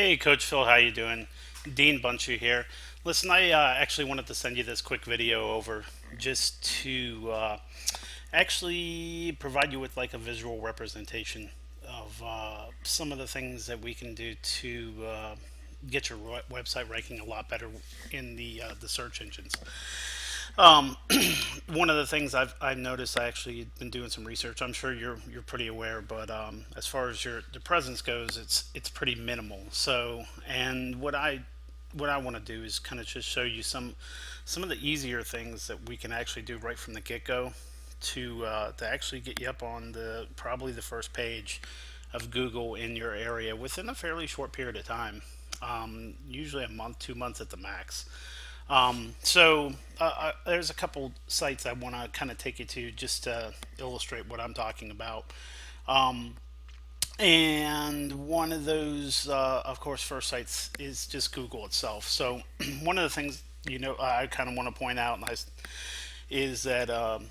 Hey, Coach Phil, how you doing? Dean Bunchy here. Listen, I actually wanted to send you this quick video over just to actually provide you with like a visual representation of some of the things that we can do to get your website ranking a lot better in the search engines. Um, One of the things I've noticed, I actually been doing some research. I'm sure you're pretty aware, but as far as your the presence goes, it's pretty minimal. So, and what I want to do is kind of just show you some of the easier things that we can actually do right from the get go to actually get you up on the probably the first page of Google in your area within a fairly short period of time. Usually a month, 2 months at the max. There's a couple sites I want to kind of take you to just to illustrate what I'm talking about. And one of those, of course, first sites is just Google itself. So one of the things I kind of want to point out is that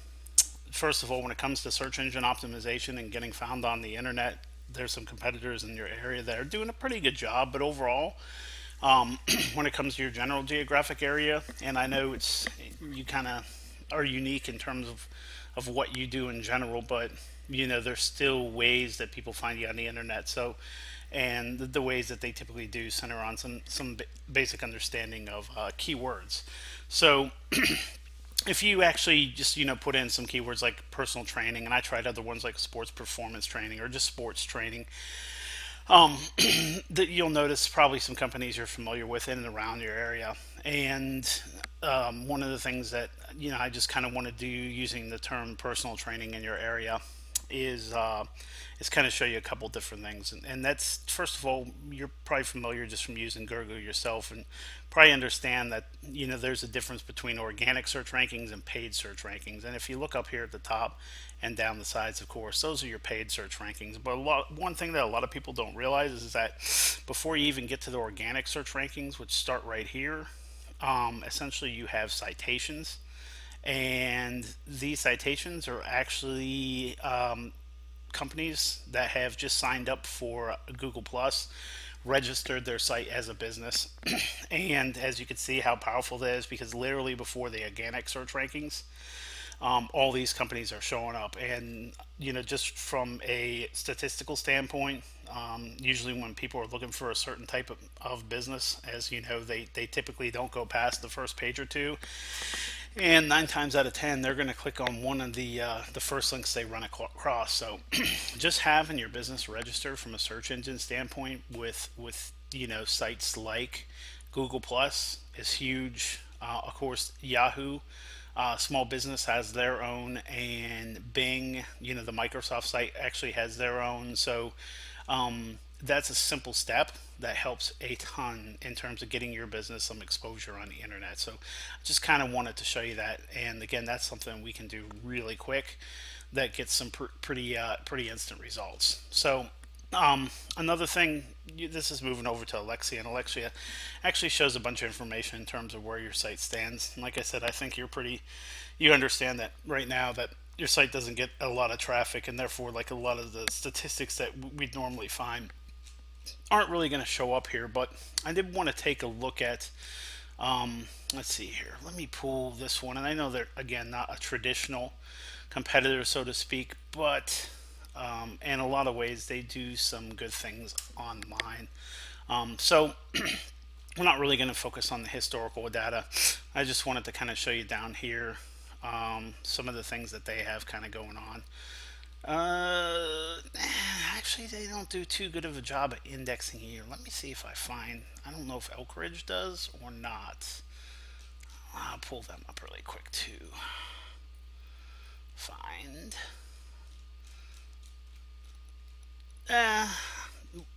first of all, when it comes to search engine optimization and getting found on the internet, there's some competitors in your area that are doing a pretty good job. But overall, when it comes to your general geographic area, and I know you kind of are unique in terms of what you do in general, but there's still ways that people find you on the internet. So, and the ways that they typically do center on some basic understanding of keywords. So, if you actually just put in some keywords like personal training, and I tried other ones like sports performance training or just sports training, that you'll notice probably some companies you're familiar with in and around your area. And one of the things that I just kind of want to do using the term personal training in your area is kind of show you a couple different things. And that's, first of all, you're probably familiar just from using Google yourself, and probably understand that there's a difference between organic search rankings and paid search rankings. And if you look up here at the top and down the sides, of course, those are your paid search rankings. But one thing that a lot of people don't realize is that before you even get to the organic search rankings, which start right here, essentially you have citations, and these citations are actually companies that have just signed up for Google Plus, registered their site as a business. And as you can see how powerful that is, because literally before the organic search rankings, all these companies are showing up. And just from a statistical standpoint, usually when people are looking for a certain type of business, as you know, they typically don't go past the first page or two, and 9 times out of 10 they're going to click on one of the first links they run across. So just having your business registered from a search engine standpoint with sites like Google Plus is huge. Of course, Yahoo Small Business has their own, and Bing, the Microsoft site, actually has their own. So that's a simple step that helps a ton in terms of getting your business some exposure on the internet. So I just kind of wanted to show you that. And again, that's something we can do really quick that gets some pretty instant results. So another thing, this is moving over to Alexia, and Alexia actually shows a bunch of information in terms of where your site stands. And like I said, I think you understand that right now that your site doesn't get a lot of traffic, and therefore like a lot of the statistics that we'd normally find aren't really going to show up here. But I did want to take a look at, let's see here. Let me pull this one. And I know they're, again, not a traditional competitor, so to speak, but in a lot of ways they do some good things online. So we're not really going to focus on the historical data. I just wanted to kind of show you down here some of the things that they have kind of going on. Actually, they don't do too good of a job at indexing here. Let me see if I find. I don't know if Elk Ridge does or not. I'll pull them up really quick to find.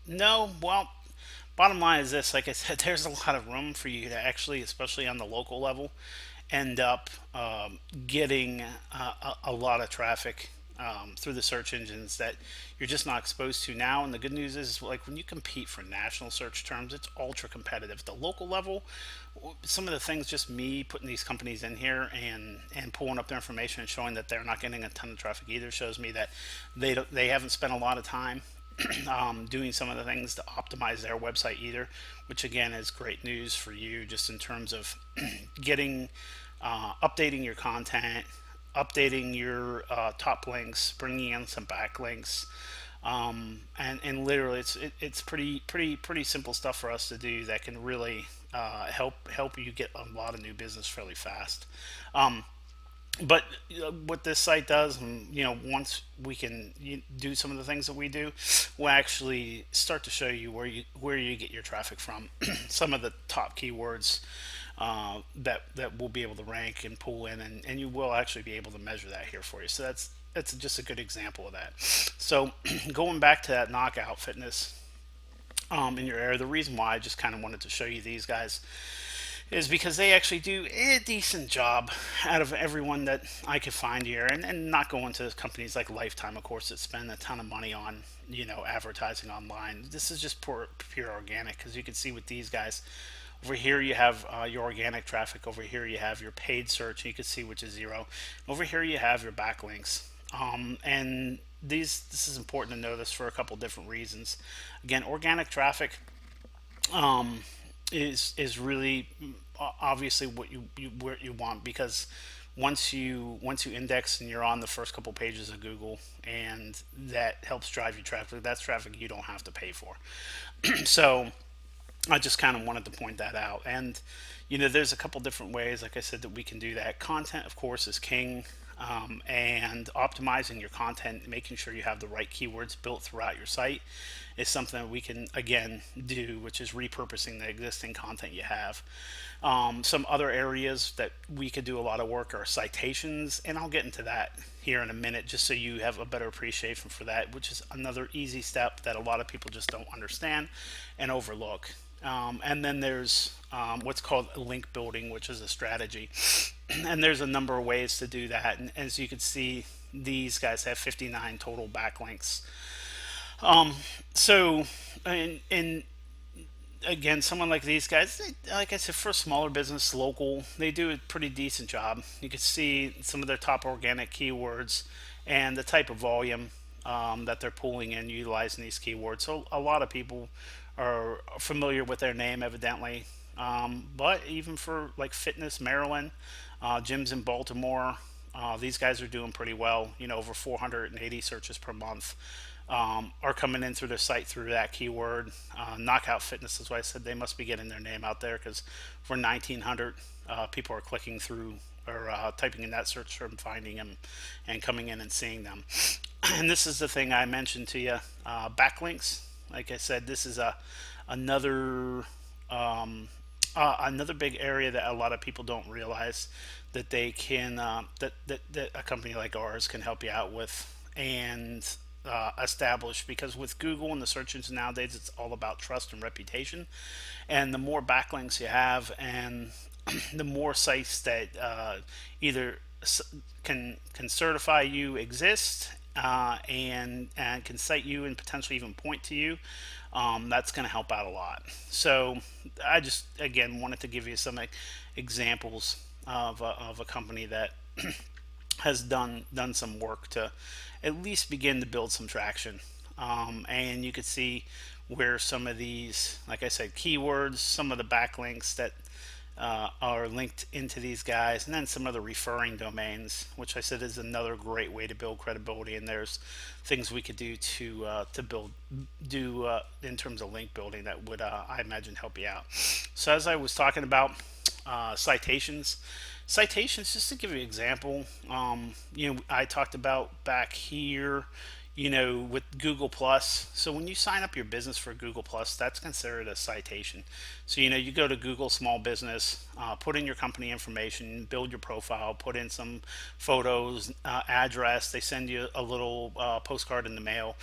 No, well, bottom line is this: like I said, there's a lot of room for you to actually, especially on the local level, end up getting a lot of traffic through the search engines that you're just not exposed to now. And the good news is, like, when you compete for national search terms, it's ultra competitive. At the local level, some of the things, just me putting these companies in here and pulling up their information and showing that they're not getting a ton of traffic either, shows me that they haven't spent a lot of time doing some of the things to optimize their website either, which again is great news for you just in terms of getting updating your content, updating your top links, bringing in some backlinks, and literally it's pretty simple stuff for us to do that can really help you get a lot of new business fairly fast. But what this site does, and once we can do some of the things that we do, we'll actually start to show you where you get your traffic from, some of the top keywords that we'll be able to rank and pull in, and you will actually be able to measure that here for you. So that's just a good example of that. So going back to that knockout fitness in your area, the reason why I just kind of wanted to show you these guys is because they actually do a decent job out of everyone that I could find here, and not going to companies like Lifetime, of course, that spend a ton of money on advertising online. This is just pure organic, because you can see with these guys over here you have your organic traffic. Over here you have your paid search, and you can see which is zero. Over here you have your backlinks, and this is important to notice for a couple different reasons. Again, organic traffic is really obviously what you want, because once you index and you're on the first couple pages of Google, and that helps drive your traffic, that's traffic you don't have to pay for. So I just kind of wanted to point that out. And there's a couple different ways, like I said, that we can do that. Content, of course, is king. And optimizing your content, making sure you have the right keywords built throughout your site, is something that we can again do, which is repurposing the existing content you have. Some other areas that we could do a lot of work are citations, and I'll get into that here in a minute, just so you have a better appreciation for that, which is another easy step that a lot of people just don't understand and overlook. And then there's what's called link building, which is a strategy. And there's a number of ways to do that. And as you can see, these guys have 59 total backlinks. So, and again, someone like these guys, like I said, for a smaller business, local, they do a pretty decent job. You can see some of their top organic keywords and the type of volume that they're pulling in utilizing these keywords. So a lot of people are familiar with their name, evidently. But even for like Fitness Maryland, gyms in Baltimore, these guys are doing pretty well. Over 480 searches per month are coming in through their site through that keyword. Knockout Fitness is why I said they must be getting their name out there, because for 1,900 people are clicking through or typing in that search term, finding them, and coming in and seeing them. And this is the thing I mentioned to you, backlinks. Like I said, this is another another big area that a lot of people don't realize that they can that a company like ours can help you out with and establish, because with Google and the search engine nowadays, it's all about trust and reputation. And the more backlinks you have, and the more sites that either can certify you exist, and can cite you and potentially even point to you, that's going to help out a lot. So I just again wanted to give you some examples of a company that has done some work to at least begin to build some traction. And you could see where some of these, like I said, keywords, some of the backlinks that are linked into these guys, and then some of the referring domains, which I said is another great way to build credibility. And there's things we could do to do in terms of link building that would I imagine help you out. So as I was talking about citations, just to give you an example, I talked about back here, with Google Plus. So when you sign up your business for Google Plus, that's considered a citation. So you go to Google Small Business, put in your company information, build your profile, put in some photos, address. They send you a little postcard in the mail.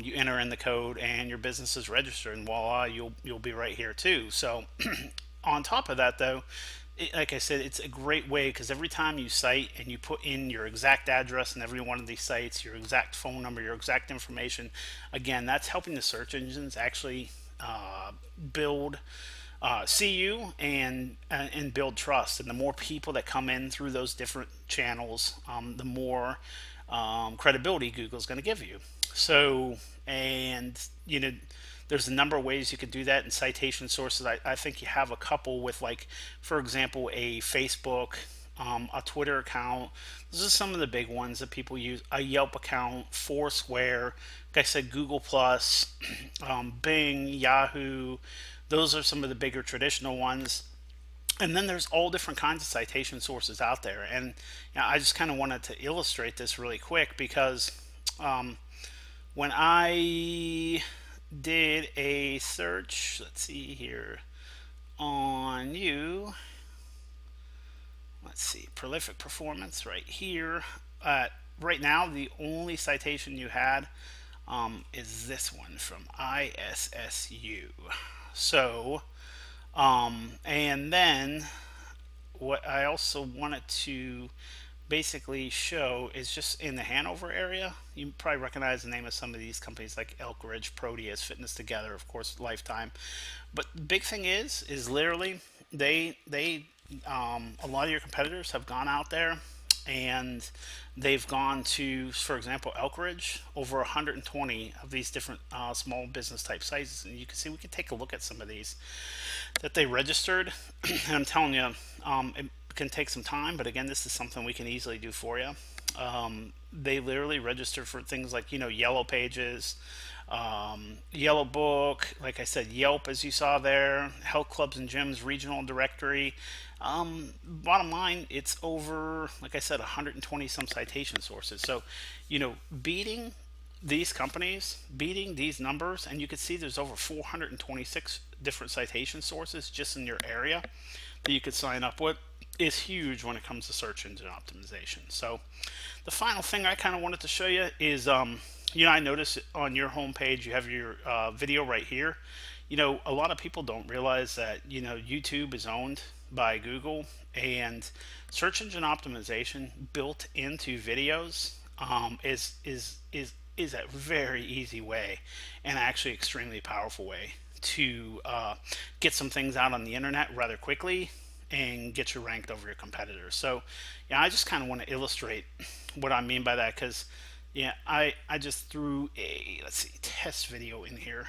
You enter in the code, and your business is registered, and voila, you'll be right here too. So on top of that, though, like I said, it's a great way, because every time you cite and you put in your exact address in every one of these sites, your exact phone number, your exact information, again, that's helping the search engines actually build, see you, and build trust. And the more people that come in through those different channels, the more credibility Google's going to give you. So, and there's a number of ways you could do that in citation sources. I think you have a couple with, like, for example, a Facebook, a Twitter account. Those are some of the big ones that people use. A Yelp account, Foursquare, like I said, Google Plus, Bing, Yahoo. Those are some of the bigger traditional ones. And then there's all different kinds of citation sources out there. And I just kind of wanted to illustrate this really quick because um, when I did a search, let's see here, on you, let's see, prolific performance right here. Right now, the only citation you had is this one from ISSU. So, and then what I also wanted to basically show is just in the Hanover area. You probably recognize the name of some of these companies like Elk Ridge, Proteus, Fitness Together, of course, Lifetime. But the big thing is literally they a lot of your competitors have gone out there and they've gone to, for example, Elk Ridge, over 120 of these different small business type sites, and you can see we can take a look at some of these that they registered. And I'm telling you, it can take some time, but again, this is something we can easily do for you. They literally register for things like, Yellow Pages, Yellow Book, like I said, Yelp, as you saw there, Health Clubs and Gyms Regional Directory. Bottom line, it's over, like I said, 120 some citation sources. So, beating these companies, beating these numbers, and you can see there's over 426 different citation sources just in your area that you could sign up with, is huge when it comes to search engine optimization. So the final thing I kind of wanted to show you is, I noticed on your homepage you have your video right here. A lot of people don't realize that, YouTube is owned by Google, and search engine optimization built into videos is a very easy way, and actually extremely powerful way to get some things out on the internet rather quickly and get you ranked over your competitors. So, I just kind of want to illustrate what I mean by that, because I just threw a, let's see, test video in here,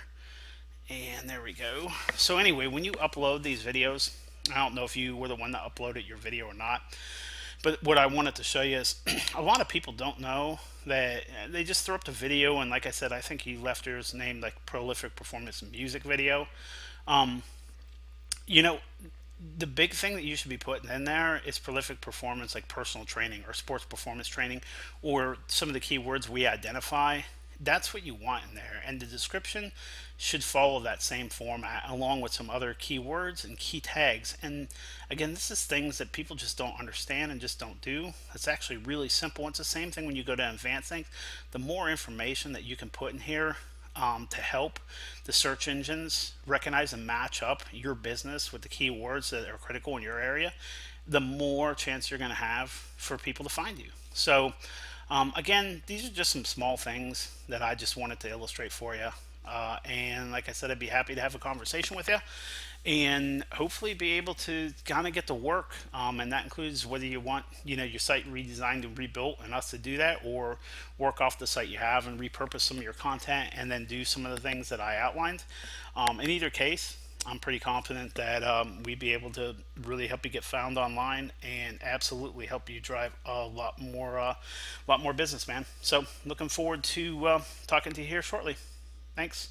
and there we go. So anyway, when you upload these videos, I don't know if you were the one that uploaded your video or not, but what I wanted to show you is a lot of people don't know that they just throw up the video, and like I said, I think he left yours named like Prolific Performance Music Video. Um, you know, the big thing that you should be putting in there is prolific performance, like personal training or sports performance training, or some of the keywords we identify. That's what you want in there, and the description should follow that same format along with some other keywords and key tags. And again, this is things that people just don't understand and just don't do. It's actually really simple. It's the same thing when you go to advanced things. The more information that you can put in here, to help the search engines recognize and match up your business with the keywords that are critical in your area, the more chance you're going to have for people to find you. So, again, these are just some small things that I just wanted to illustrate for you. And like I said, I'd be happy to have a conversation with you and hopefully be able to kind of get to work. And that includes whether you want, your site redesigned and rebuilt and us to do that, or work off the site you have and repurpose some of your content and then do some of the things that I outlined. In either case, I'm pretty confident that we'd be able to really help you get found online and absolutely help you drive a lot more business, man. So looking forward to talking to you here shortly. Thanks.